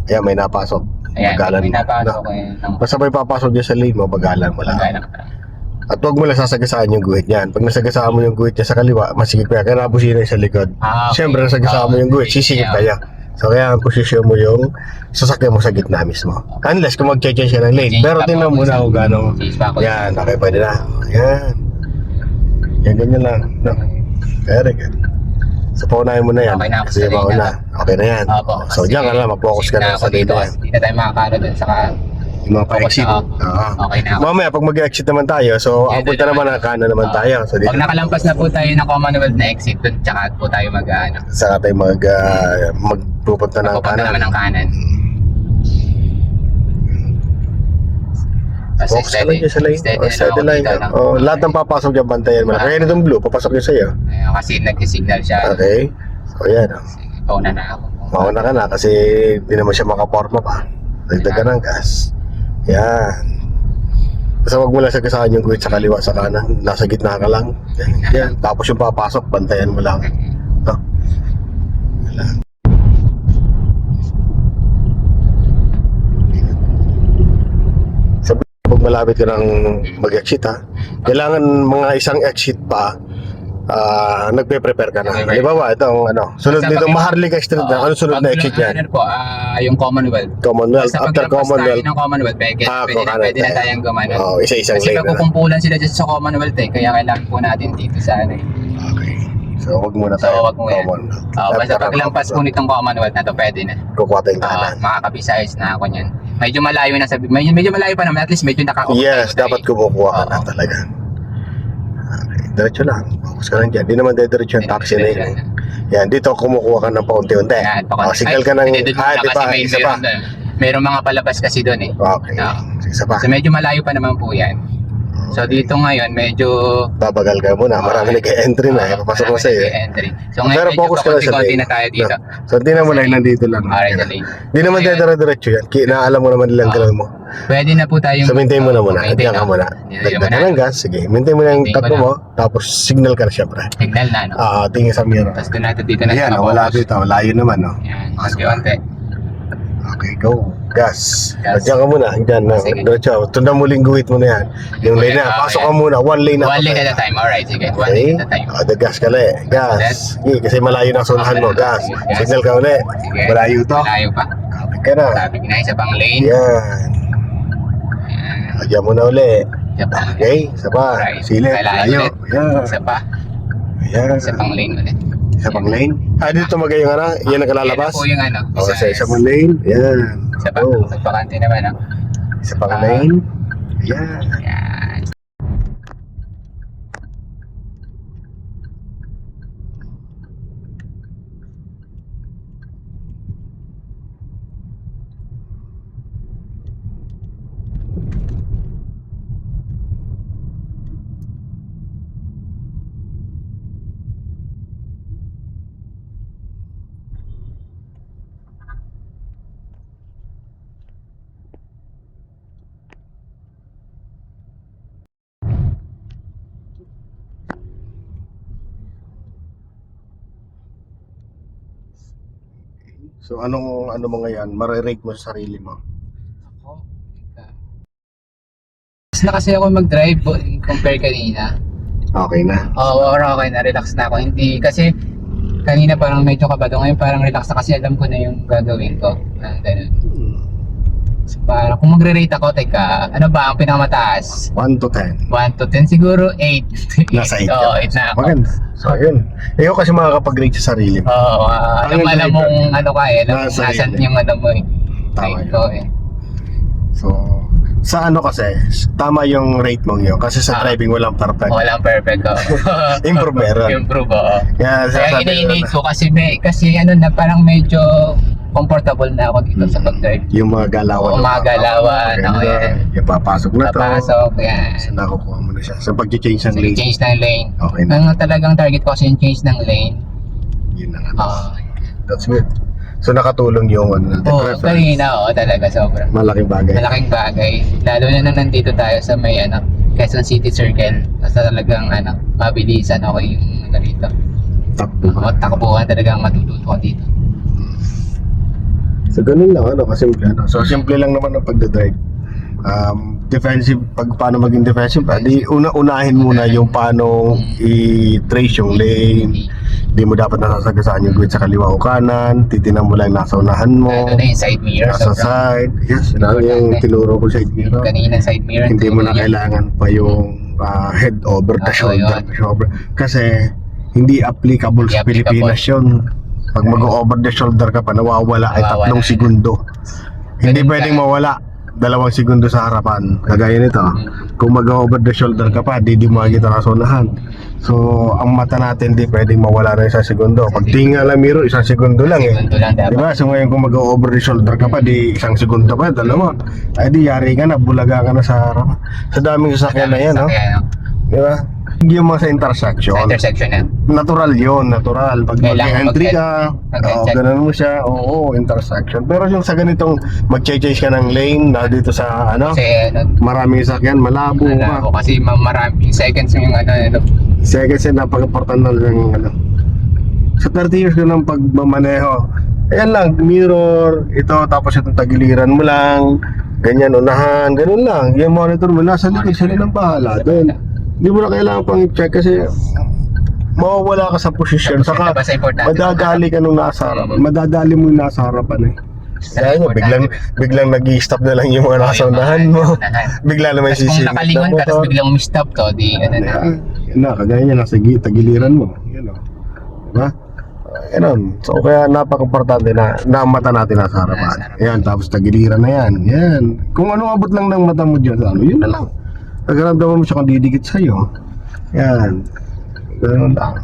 Ayan, may napasok. Ayan, Bagalan may mo. napasok No? eh. Basta may papasok dyan sa lane mo, bagalan mo lang. Bagalan. At huwag mo lang sasagasaan yung guhit niyan. Pag nasagasaan mo yung guhit niya sa kaliwa, masigit pa yan. Kaya nabusina yung sa likod. Okay. Siyempre, nasagasaan mo yung guhit, sisigit pa yan. So, kaya ang posisyon mo yung sasakyan mo sa gitna mismo. Unless kung mag-change siya ng lane. Pero tingnan mo na kung gano'ng... Yan, okay, pwede na. Yan. Yan, ganyan lang. No? Very good. So, paunahin mo na yan. Okay na ako Kasi sa lane mauna. na. Okay na yan. Opo. So, diyan ka lang. Mag-focus ka na sa lane na yan. Hindi na tayo makakano dun sa Yung mga pa-exit. Oo. Oo. Okay na ako. Mamaya, pag mag-exit naman tayo, so, Yeah, apunta dito naman naman. ang kanan naman tayo. So, dito. Pag nakalampas na po tayo ng Commonwealth na exit, dun tsaka po tayo mag-ano. Saka tayo magpupunta ng Pupunta kanan. naman ng kanan. Kasi Focus ka lang dyan sa lane. steady Oh, na steady ako line. dito, no? Oh, lahat ng papasok dyan, bantayan mo. Kaya nitong blue, papasok yun sa'yo. Ayun, kasi nag-signal siya. Okay. So, yan. Oh. Sige, pauna na ako. Mauna ka na kasi hindi naman siya makaporma pa. Dagdagan ng gas. Yan. Basta wag mo lang sagasaan yung guhit sa kaliwa sa kanan. Nasa gitna ka lang. Yan. Tapos yung papasok, bantayan mo lang. No? Yan. Sabi, pag malapit ka ng mag-exit ha, kailangan mga isang exit pa, nagpe-prepare ka na. Halimbawa, itong sunod Basta nitong pag- Maharlika Street na, ano sunod na exit yan? Ano po, yung Commonwealth. Commonwealth, Basta after paglampas tayo Commonwealth. ng Commonwealth, pwede na tayong gumano. Isa-isang Kasi lane na. magkukumpulan sila dyan sa Commonwealth eh, kaya kailangan po natin dito sa ano eh. Okay. So, wag muna So, tayo. wag mo yan. Commonwealth. Basta After paglampas po Commonwealth, nitong Commonwealth na to, pwede na. kukuha tayong kanan. Makakabisayos na ako niyan. Medyo malayo na sabi, medyo malayo pa naman, at least medyo nakakabot. Yes, dapat kumukuha ka na Oo. talaga. Okay, diretso lang. Focus ka lang dyan. Di naman diretso yung taxi na yun. Yan, dito kumukuha ka ng paunti-unti. Yan, Signal ka ng... Hindi, doon muna di kasi ba? Isa pa. Merong mga palabas kasi doon eh. Okay. Oo. Isa pa. So medyo malayo pa naman po yan. So dito ngayon, medyo... Babagal ka muna. Marami nag-entry na. Papasok mo sa'yo. Entry. So Pero ngayon, medyo focus ka lang sa konti lane. na tayo dito. So, hindi na mo lang nandito lang. Alright, sa lane. Di naman Ngayon, diretso yan. Naalam mo naman nilang galaw mo. Pwede na po tayong... So, maintain mo na muna. maintain Diyan ka na. muna. Maintain mo Dagdagan na. ng gas. Sige. Maintain mo na yung Maintain ko takbo na. mo. Tapos, signal ka na syempre. Signal na, no? Tingin sa mirror. Tapos doon natin dito na Ayan, siya wala mapapos. dito. Layo naman, no? Yan, konti-konti. Okay, go. Gas. Gas. Diyan ka muna. Diyan na. Sige. Diretso. Tundan mo guhit mo na yan. Yung lane na. Okay. Pasok ka muna. One lane na. One lane at a time. Alright, sige. One Okay. lane at a time. The gas ka ulit. Gas. Sige, kasi malayo na ang sunahan mo. Gas. Gas. Signal ka ulit. Sige. Malayo to. Malayo pa. Kapit ka na. Sabi na isa pang lane. Yan. Yan. Diyan mo na ulit. Isa pang Okay, isa pa. Alright. Silip. Kailangan Layo. ulit. Yan. Isa pa. Yan. Isa pang lane ulit. Isa pang lane. Dito magay yung yan ang kalalabas. Yan na po yung ano. O, isa pang lane. Yan. Isa pa. Go. Nagpakante naman, no? Isa pang lane. Yan. Yan. So, ano mo ngayon? Marirate mo sa sarili mo? Ako. Mas na kasi ako mag-drive compare kanina. Okay na. Oo, okay na. Relax na ako. Hindi, kasi kanina parang medyo kabado. Ngayon parang relax na kasi alam ko na yung gagawin ko. Ganun. So, parang kung magre-rate ako, teka, ano ba ang pinakamataas? 1 to 10. 1 to 10, siguro 8. Nasa 8 Oo, 8 na ako. Maganda. So, yun. Ikaw kasi makakapag-rate sa sarili mo. Oo, alam mong ano ka eh. Alam Nasa nasan yun eh. yung ano mo eh. Tama Rate yun. ko eh. So, sa ano kasi, tama yung rate mong yun. Kasi sa driving walang perfect. Walang perfect ko. Improve meron. Improve, oo. Kaya Kaya sasabi ini-innate ko kasi ano na parang medyo comfortable na ako dito sa pag-drive. yung mga galawan. Oo, mga galawan, Ganda. oo, yan. Yung papasok na to. Papasok, yan. So, nakukuha mo na siya. So, pag-change ng So, lane. change ng lane. Okay na. Ang talagang target ko kasi yung change ng lane. Yun na nga. Oo. That's good. So, nakatulong yung ano natin. Oo, preference. kanina, oo, talaga, sobra. Malaking bagay. Malaking bagay. Lalo na nung nandito tayo sa may ano, Quezon City Circle. Basta talagang ano, mabilisan ako yung ano dito. Takbo. Takbuhan talagang matututo ko dito. So, ganun lang, kasimple. So, simple lang naman ang pagdadrive. Defensive, paano maging defensive, di unahin muna yung paano i-trace yung lane. Di mo dapat nasasagasaan yung grid sa kaliwa o kanan. Titinan mo lang nasa unahan mo. Ano na yung side mirror. Nasa side. Yes, yun yung tinuro ko side mirror. Kanina side mirror. Hindi mo na kailangan pa yung head over the shoulder. Kasi hindi applicable sa Pilipinas yun. Pag mag-over the shoulder ka pa, nawawala ay 3 segundo. Hindi pwedeng mawala 2 segundo sa harapan. Kagaya nito, kung mag-over the shoulder ka pa, di mo makikita na sa unahan. So, ang mata natin di pwedeng mawala na 1 segundo. Pag tingin lang mirror, 1 segundo lang eh. Segundo lang dapat. Diba? So ngayon kung mag-over the shoulder ka pa, di 1 segundo pa, 2. Ay di yari ka na, bulaga ka na sa harapan. Sa daming sasakyan na yan, no? Diba? Yung mga sa intersection. Sa intersection na. Natural yun, natural. Pag Kailangan mag-entry ka, ganun mo siya, oo, intersection. Pero yung sa ganitong mag-change ka ng lane na dito sa Kasi maraming sasakyan, malabo ka. kasi maraming seconds yung Second sin, napaka-important na ng sa 30 years ko ng pagmamaneho. Ayan lang, mirror, ito, tapos itong tagiliran mo lang, ganyan, unahan, ganun lang. Yung monitor mo, nasa likod, sila ng bahala doon. Hindi mo na kailangan pang i-check kasi mawawala ka sa posisyon. Saka madadali ka nung nasa harapan. Madadali mo yung nasa harapan eh. Kaya nyo, biglang nag-i-stop na lang yung mga nasa unahan mo. Bigla naman Kung sisingit nakalingon ka, tapos biglang umistop to, di ano na. Yan na, kagaya niya, nasa tagiliran mo. Yan o. Diba? Ganun. So, kaya napaka-importante na mata natin nasa harapan. Yan, tapos tagiliran na yan. Yan. Kung ano abot lang ng mata mo dyan, yun na lang. Nagkaramdaman mo siya kung didikit sa'yo. Yan. Ganun lang.